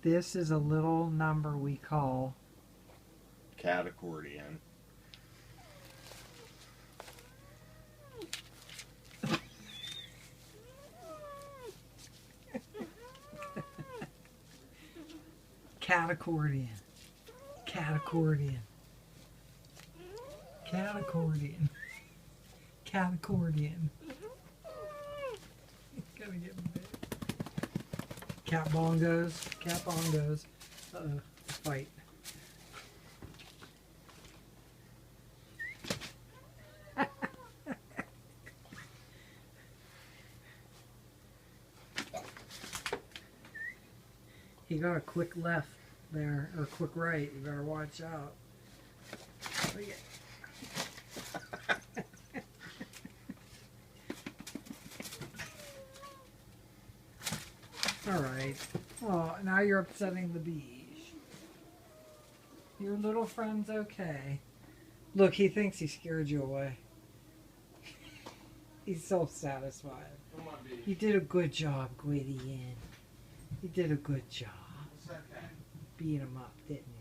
This is a little number we call cat accordion. cat accordion. Cat accordion. Cat accordion. Cat accordion. Gotta get big. Cat bongos. Cat bongos. Uh-oh. Fight. He got a quick left there, or quick right. You better watch out. Look at- All right. Oh, now you're upsetting the bees. Your little friend's okay. Look, he thinks he scared you away. He's self-satisfied. Come on, bee. You did a good job, Gwydion. You did a good job. It's okay. Beat him up, didn't you?